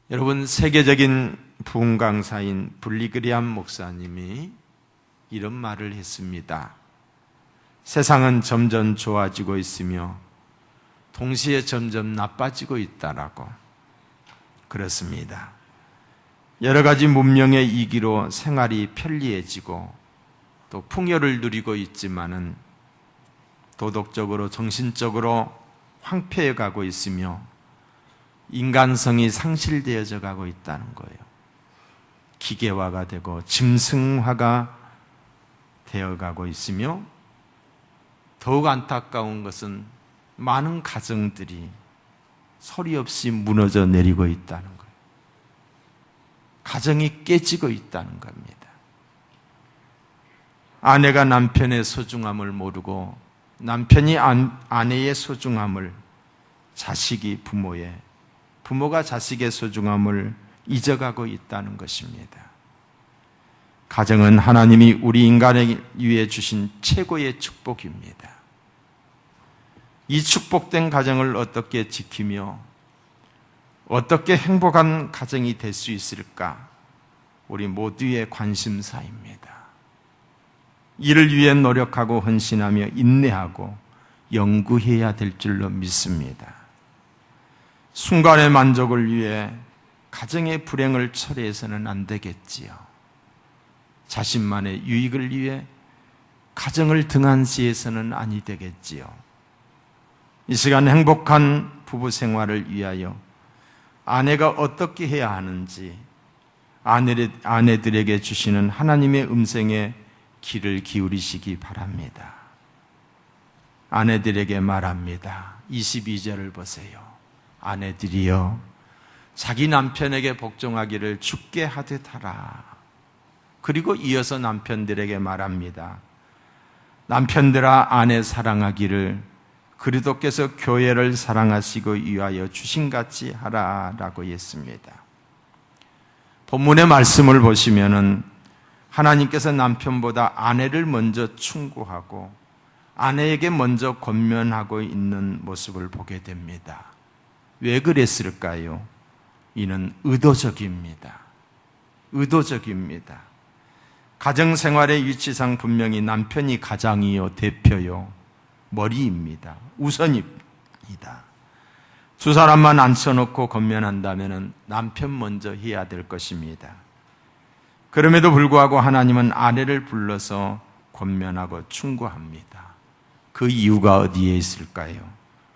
여러분, 세계적인 부흥 강사인 빌리그리암 목사님이 이런 말을 했습니다. 세상은 점점 좋아지고 있으며 동시에 점점 나빠지고 있다라고. 그렇습니다. 여러 가지 문명의 이기로 생활이 편리해지고 또 풍요를 누리고 있지만은 도덕적으로 정신적으로 황폐해 가고 있으며 인간성이 상실되어져 가고 있다는 거예요. 기계화가 되고 짐승화가 되어가고 있으며 더욱 안타까운 것은 많은 가정들이 소리 없이 무너져 내리고 있다는 거예요. 가정이 깨지고 있다는 겁니다. 아내가 남편의 소중함을 모르고 남편이 아내의 소중함을, 자식이 부모의, 부모가 자식의 소중함을 잊어가고 있다는 것입니다. 가정은 하나님이 우리 인간에 위해 주신 최고의 축복입니다. 이 축복된 가정을 어떻게 지키며 어떻게 행복한 가정이 될 수 있을까? 우리 모두의 관심사입니다. 이를 위해 노력하고 헌신하며 인내하고 연구해야 될 줄로 믿습니다. 순간의 만족을 위해 가정의 불행을 초래해서는 안 되겠지요. 자신만의 유익을 위해 가정을 등한시해서는 아니 되겠지요. 이 시간 행복한 부부 생활을 위하여 아내가 어떻게 해야 하는지 아내들에게 주시는 하나님의 음성에 귀를 기울이시기 바랍니다. 아내들에게 말합니다. 22절을 보세요. 아내들이여 자기 남편에게 복종하기를 주께 하듯 하라. 그리고 이어서 남편들에게 말합니다. 남편들아 아내 사랑하기를 그리스도께서 교회를 사랑하시고 위하여 주신같이 하라라고 했습니다. 본문의 말씀을 보시면은 하나님께서 남편보다 아내를 먼저 충고하고 아내에게 먼저 권면하고 있는 모습을 보게 됩니다. 왜 그랬을까요? 이는 의도적입니다. 의도적입니다. 가정생활의 위치상 분명히 남편이 가장이요, 대표요, 머리입니다. 우선입니다. 두 사람만 앉혀놓고 권면한다면 남편 먼저 해야 될 것입니다. 그럼에도 불구하고 하나님은 아내를 불러서 권면하고 충고합니다. 그 이유가 어디에 있을까요?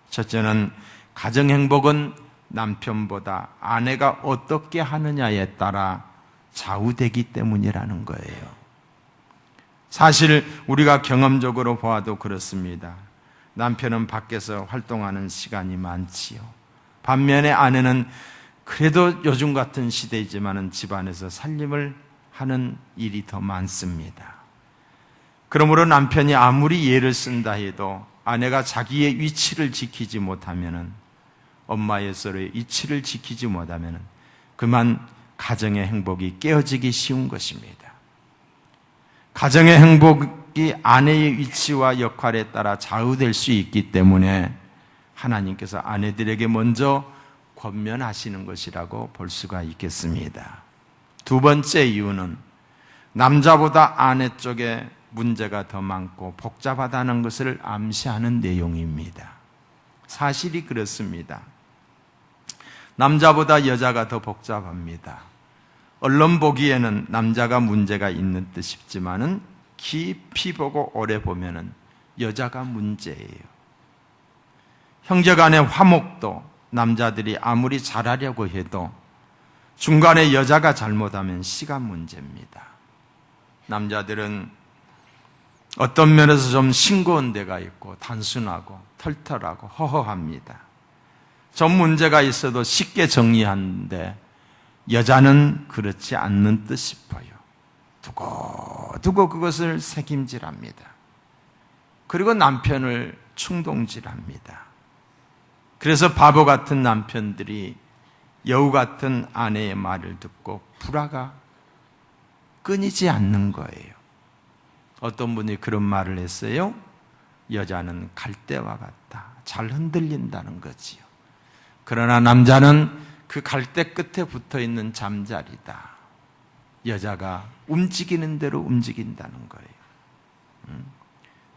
첫째는 가정행복은 남편보다 아내가 어떻게 하느냐에 따라 좌우되기 때문이라는 거예요. 사실 우리가 경험적으로 보아도 그렇습니다. 남편은 밖에서 활동하는 시간이 많지요. 반면에 아내는 그래도 요즘 같은 시대이지만 집안에서 살림을 하는 일이 더 많습니다. 그러므로 남편이 아무리 예를 쓴다 해도 아내가 자기의 위치를 지키지 못하면, 엄마의 위치를 지키지 못하면 그만 가정의 행복이 깨어지기 쉬운 것입니다. 가정의 행복이 아내의 위치와 역할에 따라 좌우될 수 있기 때문에 하나님께서 아내들에게 먼저 권면하시는 것이라고 볼 수가 있겠습니다. 두 번째 이유는 남자보다 아내 쪽에 문제가 더 많고 복잡하다는 것을 암시하는 내용입니다. 사실이 그렇습니다. 남자보다 여자가 더 복잡합니다. 언론 보기에는 남자가 문제가 있는 듯 싶지만은 깊이 보고 오래 보면은 여자가 문제예요. 형제간의 화목도 남자들이 아무리 잘하려고 해도 중간에 여자가 잘못하면 시가 문제입니다. 남자들은 어떤 면에서 좀 싱거운 데가 있고 단순하고 털털하고 허허합니다. 좀 문제가 있어도 쉽게 정리하는데 여자는 그렇지 않는 듯 싶어요. 두고두고 그것을 책임질합니다. 그리고 남편을 충동질합니다. 그래서 바보 같은 남편들이 여우 같은 아내의 말을 듣고 불화가 끊이지 않는 거예요. 어떤 분이 그런 말을 했어요. 여자는 갈대와 같다. 잘 흔들린다는 거지요. 그러나 남자는 그 갈대 끝에 붙어 있는 잠자리다. 여자가 움직이는 대로 움직인다는 거예요.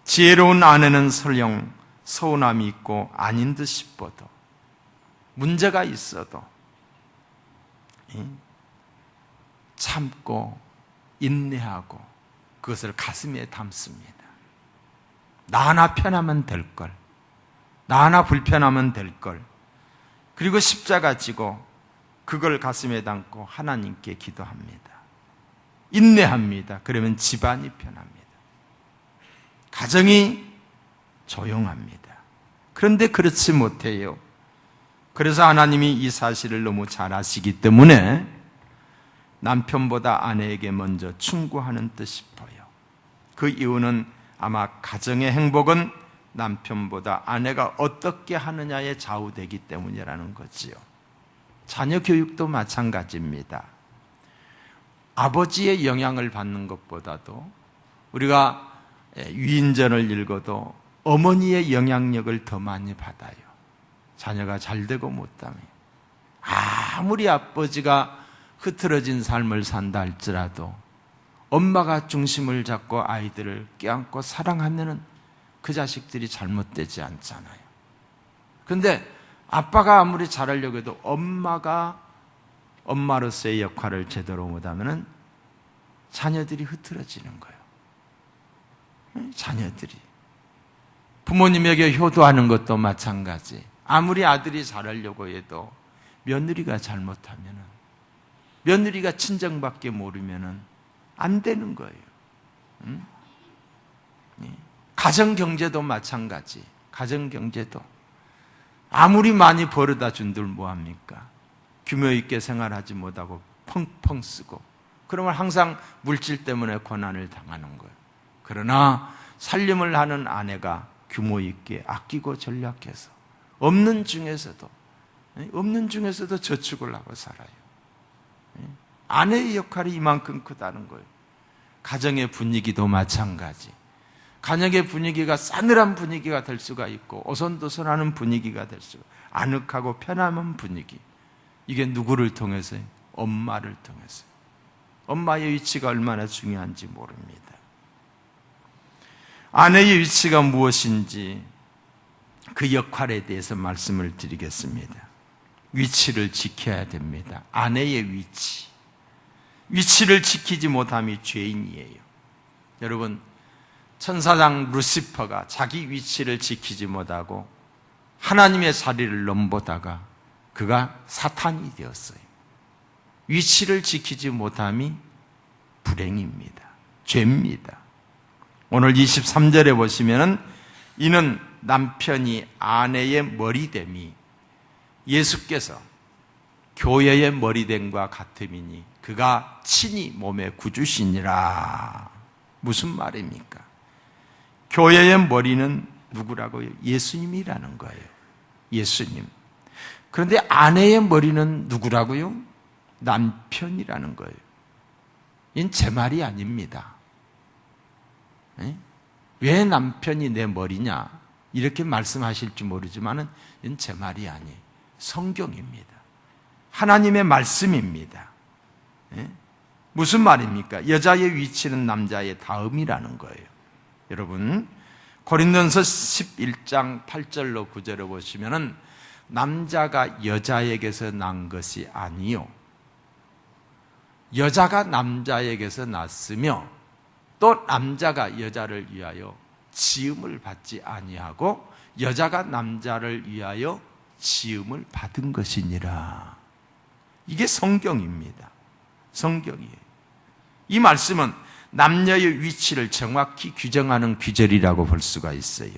지혜로운 아내는 설령 서운함이 있고 아닌 듯 싶어도, 문제가 있어도 참고 인내하고 그것을 가슴에 담습니다. 나 하나 편하면 될 걸, 나 하나 불편하면 될 걸. 그리고 십자가 지고 그걸 가슴에 담고 하나님께 기도합니다. 인내합니다. 그러면 집안이 편합니다. 가정이 조용합니다. 그런데 그렇지 못해요. 그래서 하나님이 이 사실을 너무 잘 아시기 때문에 남편보다 아내에게 먼저 충고하는 듯 싶어요. 그 이유는 아마 가정의 행복은 남편보다 아내가 어떻게 하느냐에 좌우되기 때문이라는 거지요. 자녀 교육도 마찬가지입니다. 아버지의 영향을 받는 것보다도 우리가 위인전을 읽어도 어머니의 영향력을 더 많이 받아요. 자녀가 잘 되고 못하면 아무리 아버지가 흐트러진 삶을 산다 할지라도 엄마가 중심을 잡고 아이들을 껴안고 사랑하면 그 자식들이 잘못되지 않잖아요. 그런데 아빠가 아무리 잘하려고 해도 엄마가 엄마로서의 역할을 제대로 못하면 자녀들이 흐트러지는 거예요. 자녀들이. 부모님에게 효도하는 것도 마찬가지. 아무리 아들이 잘하려고 해도 며느리가 잘못하면, 며느리가 친정밖에 모르면 안 되는 거예요. 가정경제도 마찬가지. 가정경제도 아무리 많이 벌어다 준들 뭐합니까? 규모 있게 생활하지 못하고 펑펑 쓰고, 그러면 항상 물질 때문에 고난을 당하는 거예요. 그러나 살림을 하는 아내가 규모 있게 아끼고 전략해서 없는 중에서도 저축을 하고 살아요. 아내의 역할이 이만큼 크다는 거예요. 가정의 분위기도 마찬가지. 가정의 분위기가 싸늘한 분위기가 될 수가 있고 오손도손하는 분위기가 될 수가, 아늑하고 편안한 분위기. 이게 누구를 통해서요? 엄마를 통해서. 엄마의 위치가 얼마나 중요한지 모릅니다. 아내의 위치가 무엇인지 그 역할에 대해서 말씀을 드리겠습니다. 위치를 지켜야 됩니다. 아내의 위치. 위치를 지키지 못함이 죄인이에요. 여러분, 천사장 루시퍼가 자기 위치를 지키지 못하고 하나님의 자리를 넘보다가 그가 사탄이 되었어요. 위치를 지키지 못함이 불행입니다. 죄입니다. 오늘 23절에 보시면은 이는 남편이 아내의 머리됨이 예수께서 교회의 머리됨과 같음이니 그가 친히 몸의 구주시니라. 무슨 말입니까? 교회의 머리는 누구라고요? 예수님이라는 거예요. 예수님. 그런데 아내의 머리는 누구라고요? 남편이라는 거예요. 이건 제 말이 아닙니다. 왜 남편이 내 머리냐? 이렇게 말씀하실지 모르지만 이건 제 말이 아니에요. 성경입니다. 하나님의 말씀입니다. 무슨 말입니까? 여자의 위치는 남자의 다음이라는 거예요. 여러분, 고린도전서 11장 8절로 9절을 보시면은 남자가 여자에게서 난 것이 아니요, 여자가 남자에게서 났으며 또 남자가 여자를 위하여 지음을 받지 아니하고 여자가 남자를 위하여 지음을 받은 것이니라. 이게 성경입니다. 성경이에요. 이 말씀은 남녀의 위치를 정확히 규정하는 규절이라고 볼 수가 있어요.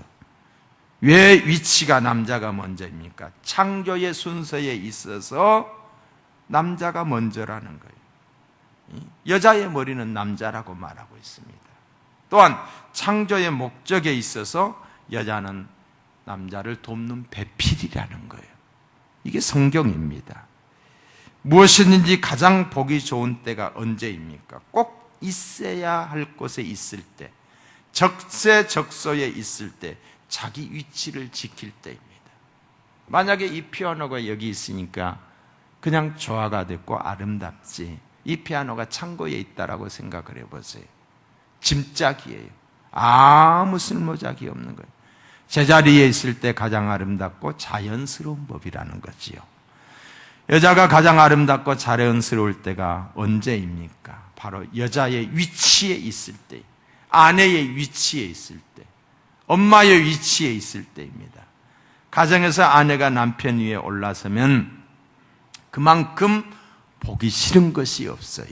왜 위치가 남자가 먼저입니까? 창조의 순서에 있어서 남자가 먼저라는 거예요. 여자의 머리는 남자라고 말하고 있습니다. 또한 창조의 목적에 있어서 여자는 남자를 돕는 배필이라는 거예요. 이게 성경입니다. 무엇이든지 가장 보기 좋은 때가 언제입니까? 꼭 있어야 할 곳에 있을 때, 적세적소에 있을 때, 자기 위치를 지킬 때입니다. 만약에 이 피아노가 여기 있으니까 그냥 조화가 됐고 아름답지. 이 피아노가 창고에 있다라고 생각을 해보세요. 짐짝이에요. 아무 쓸모작이 없는 거예요. 제자리에 있을 때 가장 아름답고 자연스러운 법이라는 거지요. 여자가 가장 아름답고 자연스러울 때가 언제입니까? 바로 여자의 위치에 있을 때, 아내의 위치에 있을 때, 엄마의 위치에 있을 때입니다. 가정에서 아내가 남편 위에 올라서면 그만큼 보기 싫은 것이 없어요.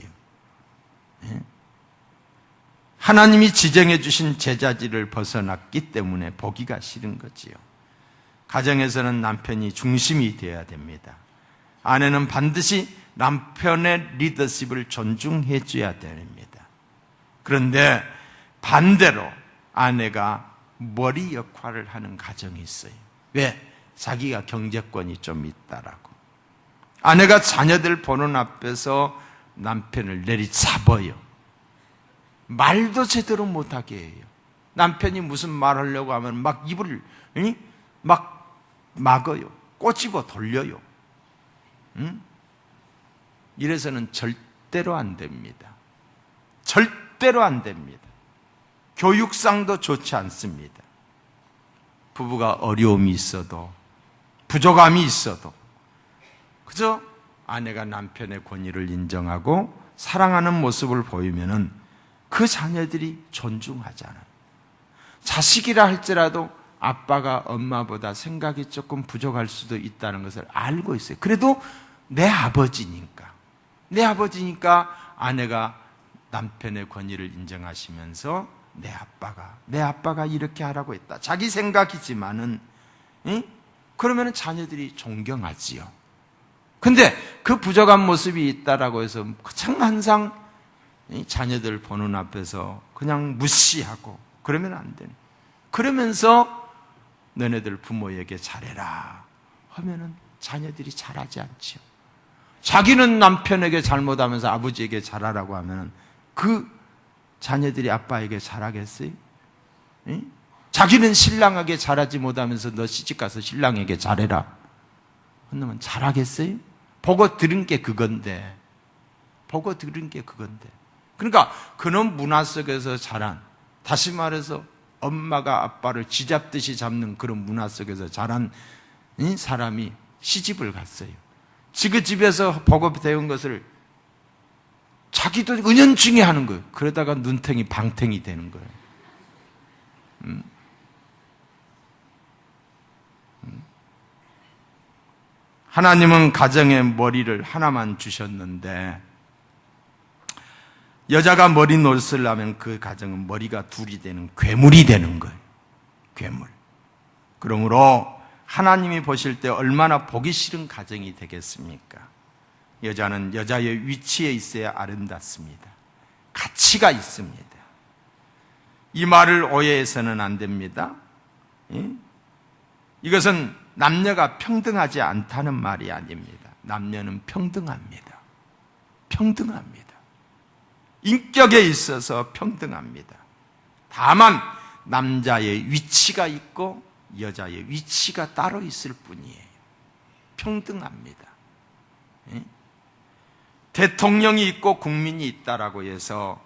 하나님이 지정해 주신 제자지를 벗어났기 때문에 보기가 싫은 거지요. 가정에서는 남편이 중심이 되어야 됩니다. 아내는 반드시 남편의 리더십을 존중해 줘야 됩니다. 그런데 반대로 아내가 머리 역할을 하는 가정이 있어요. 왜? 자기가 경제권이 좀 있다라고. 아내가 자녀들 보는 앞에서 남편을 내리잡아요. 말도 제대로 못하게 해요. 남편이 무슨 말 하려고 하면 막 입을 막 막어요. 꼬집어 돌려요. 이래서는 절대로 안 됩니다. 절대로 안 됩니다. 교육상도 좋지 않습니다. 부부가 어려움이 있어도 부족함이 있어도 그저 아내가 남편의 권위를 인정하고 사랑하는 모습을 보이면은 그 자녀들이 존중하잖아요. 자식이라 할지라도 아빠가 엄마보다 생각이 조금 부족할 수도 있다는 것을 알고 있어요. 그래도 내 아버지니까 아내가 남편의 권위를 인정하시면서 내 아빠가 이렇게 하라고 했다. 자기 생각이지만은, 그러면은 자녀들이 존경하지요. 근데 그 부족한 모습이 있다라고 해서 그냥 항상 자녀들 보는 앞에서 그냥 무시하고 그러면 안 되네. 그러면서 너네들 부모에게 잘해라 하면은 자녀들이 잘하지 않지요. 자기는 남편에게 잘못하면서 아버지에게 잘하라고 하면은 그 자녀들이 아빠에게 잘하겠어요? 자기는 신랑에게 잘하지 못하면서 너 시집가서 신랑에게 잘해라 하면 잘하겠어요? 보고 들은 게 그건데 그러니까 그런 문화 속에서 자란, 다시 말해서 엄마가 아빠를 쥐잡듯이 잡는 그런 문화 속에서 자란 사람이 시집을 갔어요. 지그 집에서 보고 배운 것을 자기도 은연중에 하는 거예요. 그러다가 눈탱이 방탱이 되는 거예요. 하나님은 가정의 머리를 하나만 주셨는데 여자가 머리 노릇을 하면 그 가정은 머리가 둘이 되는 괴물이 되는 거예요. 괴물. 그러므로 하나님이 보실 때 얼마나 보기 싫은 가정이 되겠습니까? 여자는 여자의 위치에 있어야 아름답습니다. 가치가 있습니다. 이 말을 오해해서는 안 됩니다. 이것은 남녀가 평등하지 않다는 말이 아닙니다. 남녀는 평등합니다. 평등합니다. 인격에 있어서 평등합니다. 다만 남자의 위치가 있고 여자의 위치가 따로 있을 뿐이에요. 평등합니다. 대통령이 있고 국민이 있다라고 해서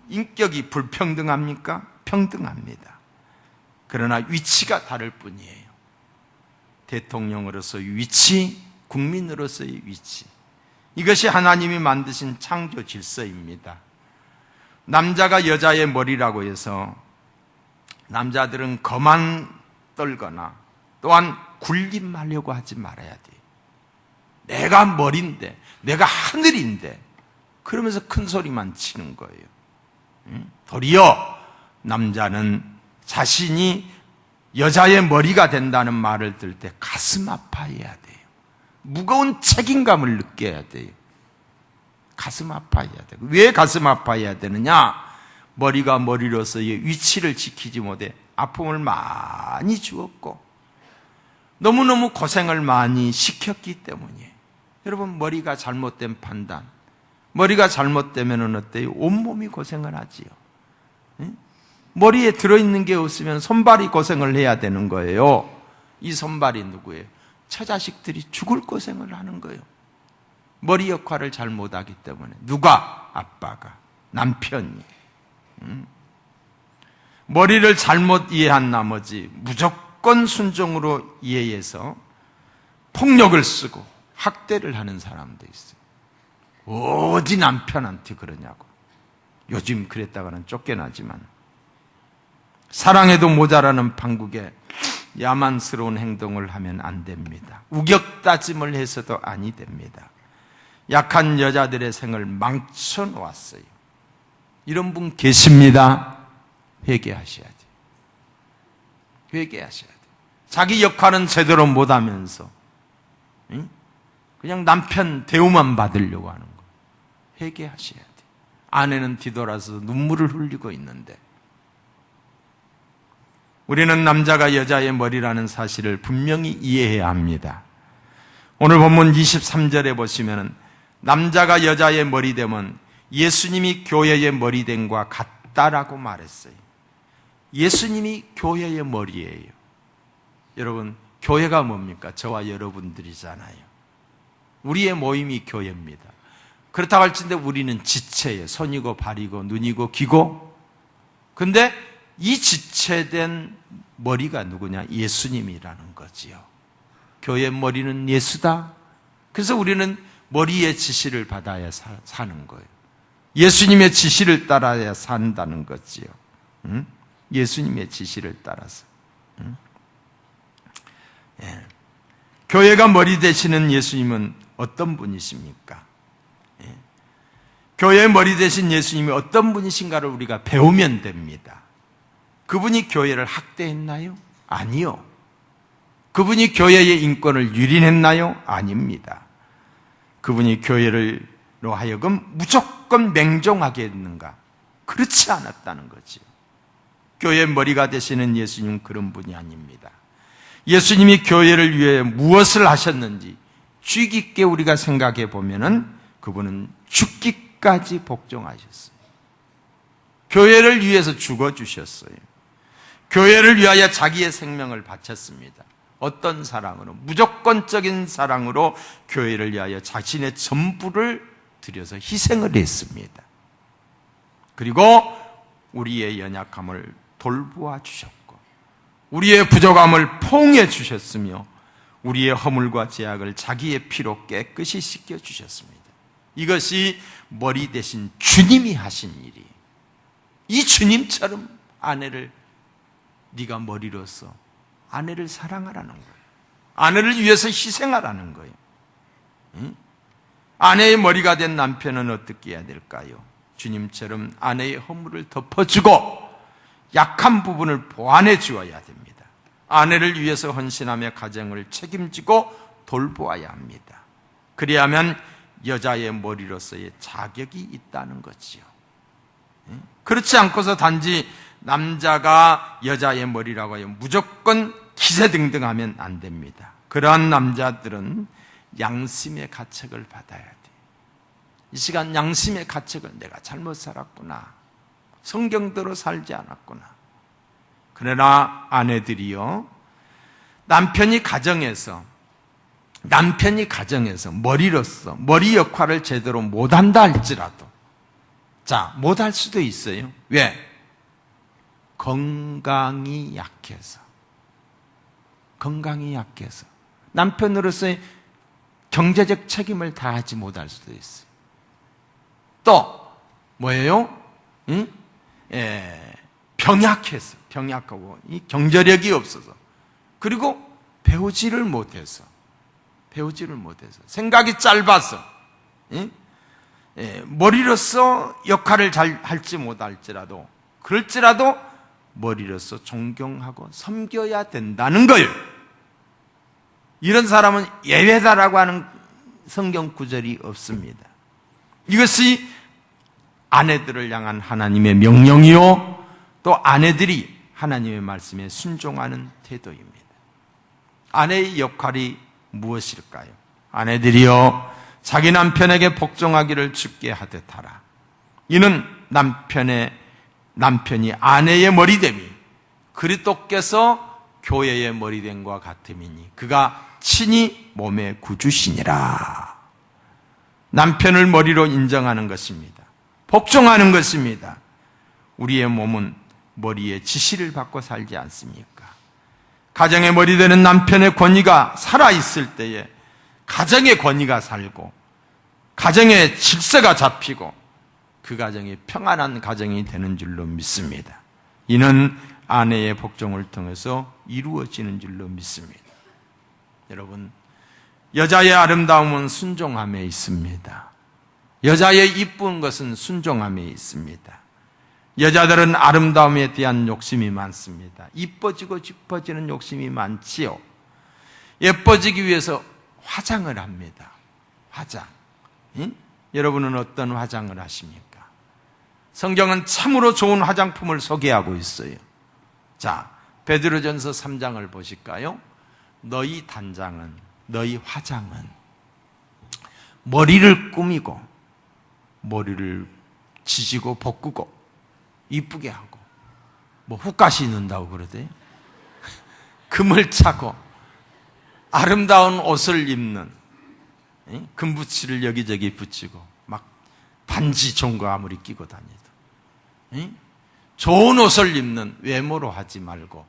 인격이 불평등합니까? 평등합니다. 그러나 위치가 다를 뿐이에요. 대통령으로서의 위치, 국민으로서의 위치. 이것이 하나님이 만드신 창조 질서입니다. 남자가 여자의 머리라고 해서 남자들은 거만 떨거나 또한 군림하려고 하지 말아야 돼요. 내가 머리인데, 내가 하늘인데 그러면서 큰 소리만 치는 거예요. 도리어 남자는 자신이 여자의 머리가 된다는 말을 들을 때 가슴 아파해야 돼요. 무거운 책임감을 느껴야 돼요. 가슴 아파해야 돼요. 왜 가슴 아파해야 되느냐? 머리가 머리로서의 위치를 지키지 못해 아픔을 많이 주었고 너무너무 고생을 많이 시켰기 때문이에요. 여러분, 머리가 잘못된 판단, 머리가 잘못되면 어때요? 온몸이 고생을 하지요. 머리에 들어있는 게 없으면 손발이 고생을 해야 되는 거예요. 이 손발이 누구예요? 처자식들이 죽을 고생을 하는 거예요. 머리 역할을 잘 못하기 때문에. 누가? 아빠가, 남편이. 머리를 잘못 이해한 나머지 무조건 순종으로 이해해서 폭력을 쓰고 학대를 하는 사람도 있어요. 어디 남편한테 그러냐고. 요즘 그랬다가는 쫓겨나지만, 사랑해도 모자라는 판국에 야만스러운 행동을 하면 안 됩니다. 우격다짐을 해서도 아니 됩니다. 약한 여자들의 생을 망쳐놓았어요. 이런 분 계십니다. 회개하셔야 돼요. 회개하셔야 돼요. 자기 역할은 제대로 못하면서 그냥 남편 대우만 받으려고 하는 거. 회개하셔야 돼요. 아내는 뒤돌아서 눈물을 흘리고 있는데, 우리는 남자가 여자의 머리라는 사실을 분명히 이해해야 합니다. 오늘 본문 23절에 보시면 남자가 여자의 머리 되면 예수님이 교회의 머리 됨과 같다라고 말했어요. 예수님이 교회의 머리예요. 여러분, 교회가 뭡니까? 저와 여러분들이잖아요. 우리의 모임이 교회입니다. 그렇다고 할진데 우리는 지체예요. 손이고 발이고 눈이고 귀고. 근데 이 지체된 머리가 누구냐? 예수님이라는 거지요. 교회 머리는 예수다. 그래서 우리는 머리의 지시를 받아야 사는 거예요. 예수님의 지시를 따라야 산다는 거지요. 응? 예수님의 지시를 따라서. 응? 예. 교회가 머리 되시는 예수님은 어떤 분이십니까? 예. 교회의 머리 되신 예수님이 어떤 분이신가를 우리가 배우면 됩니다. 그분이 교회를 학대했나요? 아니요. 그분이 교회의 인권을 유린했나요? 아닙니다. 그분이 교회로 하여금 무조건 맹종하게 했는가? 그렇지 않았다는 거지요. 교회의 머리가 되시는 예수님은 그런 분이 아닙니다. 예수님이 교회를 위해 무엇을 하셨는지 주의 깊게 우리가 생각해 보면은 그분은 죽기까지 복종하셨어요. 교회를 위해서 죽어주셨어요. 교회를 위하여 자기의 생명을 바쳤습니다. 어떤 사랑으로? 무조건적인 사랑으로 교회를 위하여 자신의 전부를 들여서 희생을 했습니다. 그리고 우리의 연약함을 돌보아 주셨고, 우리의 부족함을 포용해 주셨으며, 우리의 허물과 죄악을 자기의 피로 깨끗이 씻겨 주셨습니다. 이것이 머리 대신 주님이 하신 일이에요. 이 주님처럼 아내를, 네가 머리로서 아내를 사랑하라는 거예요. 아내를 위해서 희생하라는 거예요. 응? 아내의 머리가 된 남편은 어떻게 해야 될까요? 주님처럼 아내의 허물을 덮어주고 약한 부분을 보완해 주어야 됩니다. 아내를 위해서 헌신하며 가정을 책임지고 돌보아야 합니다. 그래야만 여자의 머리로서의 자격이 있다는 거지요. 그렇지 않고서 단지 남자가 여자의 머리라고 하여 무조건 기세등등하면 안 됩니다. 그러한 남자들은 양심의 가책을 받아야 돼요. 이 시간 양심의 가책을, 내가 잘못 살았구나, 성경대로 살지 않았구나. 그러나 아내들이요, 남편이 가정에서 머리로서 머리 역할을 제대로 못한다 할지라도, 자, 못할 수도 있어요. 왜? 건강이 약해서. 남편으로서의 경제적 책임을 다하지 못할 수도 있어요. 또 뭐예요? 병약하고 이 경제력이 없어서, 그리고 배우지를 못해서 생각이 짧아서, 머리로서 역할을 잘 할지 못할지라도, 그럴지라도 머리로서 존경하고 섬겨야 된다는 거예요. 이런 사람은 예외다라고 하는 성경 구절이 없습니다. 이것이 아내들을 향한 하나님의 명령이요, 또 아내들이 하나님의 말씀에 순종하는 태도입니다. 아내의 역할이 무엇일까요? 아내들이요, 자기 남편에게 복종하기를 주께 하듯 하라. 이는 남편이 아내의 머리됨이 그리스도께서 교회의 머리됨과 같음이니 그가 친히 몸의 구주시니라. 남편을 머리로 인정하는 것입니다. 복종하는 것입니다. 우리의 몸은 머리에 지시를 받고 살지 않습니까? 가정의 머리 되는 남편의 권위가 살아있을 때에 가정의 권위가 살고 가정의 질서가 잡히고 그 가정이 평안한 가정이 되는 줄로 믿습니다. 이는 아내의 복종을 통해서 이루어지는 줄로 믿습니다. 여러분, 여자의 아름다움은 순종함에 있습니다. 여자의 이쁜 것은 순종함에 있습니다. 여자들은 아름다움에 대한 욕심이 많습니다. 이뻐지고 싶어지는 욕심이 많지요. 예뻐지기 위해서 화장을 합니다. 화장. 응? 여러분은 어떤 화장을 하십니까? 성경은 참으로 좋은 화장품을 소개하고 있어요. 자, 베드로전서 3장을 보실까요? 너희 단장은, 너희 화장은 머리를 꾸미고 머리를 지지고 볶고 이쁘게 하고 뭐 훅가시 넣는다고 그러대요. 금을 차고 아름다운 옷을 입는, 금붙이를 여기저기 붙이고 막 반지 좋은 거 아무리 끼고 다니도 좋은 옷을 입는 외모로 하지 말고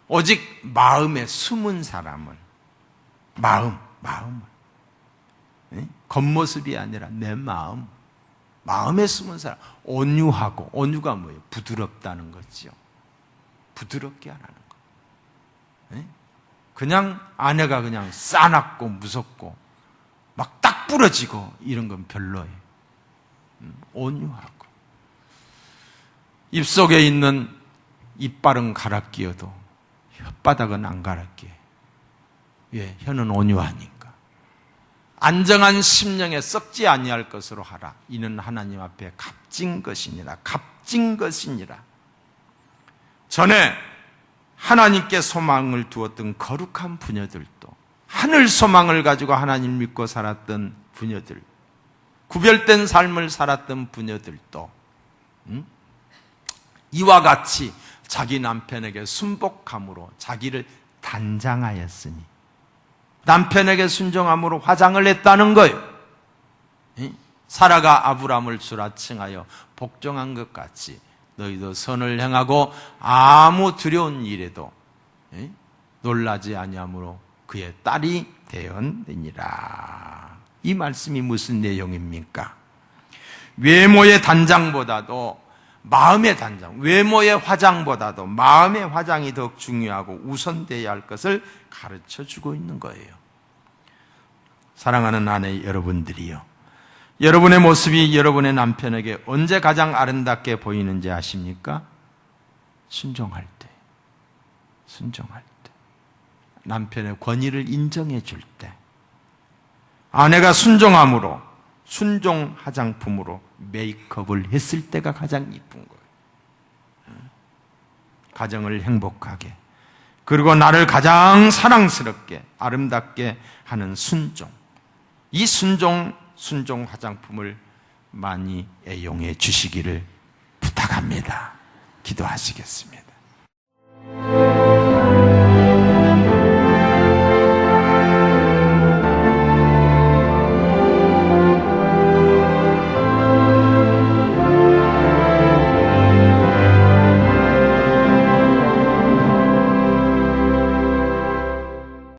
오직 마음에 숨은 사람을, 마음을, 겉모습이 아니라 내 마음에 숨은 사람, 온유하고, 온유가 뭐예요? 부드럽다는 거지요. 부드럽게 하라는 거. 그냥 아내가 그냥 싸납고 무섭고 막 딱 부러지고 이런 건 별로예요. 온유하고 입속에 있는 이빨은 갈아 끼어도 혓바닥은 안 갈아 끼어요. 왜? 혀는 온유하니까. 안정한 심령에 썩지 아니할 것으로 하라. 이는 하나님 앞에 값진 것이니라. 값진 것이니라. 전에 하나님께 소망을 두었던 거룩한 부녀들도, 하늘 소망을 가지고 하나님 믿고 살았던 부녀들, 구별된 삶을 살았던 부녀들도 이와 같이 자기 남편에게 순복함으로 자기를 단장하였으니, 남편에게 순종함으로 화장을 했다는 거예요. 사라가 아브람을 주라 칭하여 복종한 것 같이 너희도 선을 행하고 아무 두려운 일에도 놀라지 아니하므로 그의 딸이 되었느니라. 이 말씀이 무슨 내용입니까? 외모의 단장보다도 마음의 단장, 외모의 화장보다도 마음의 화장이 더 중요하고 우선되어야 할 것을 가르쳐주고 있는 거예요. 사랑하는 아내 여러분들이요, 여러분의 모습이 여러분의 남편에게 언제 가장 아름답게 보이는지 아십니까? 순종할 때, 남편의 권위를 인정해 줄 때, 아내가 순종함으로, 순종 화장품으로 메이크업을 했을 때가 가장 이쁜 거예요. 가정을 행복하게, 그리고 나를 가장 사랑스럽게 아름답게 하는 순종, 이 순종 화장품을 많이 애용해 주시기를 부탁합니다. 기도하시겠습니다.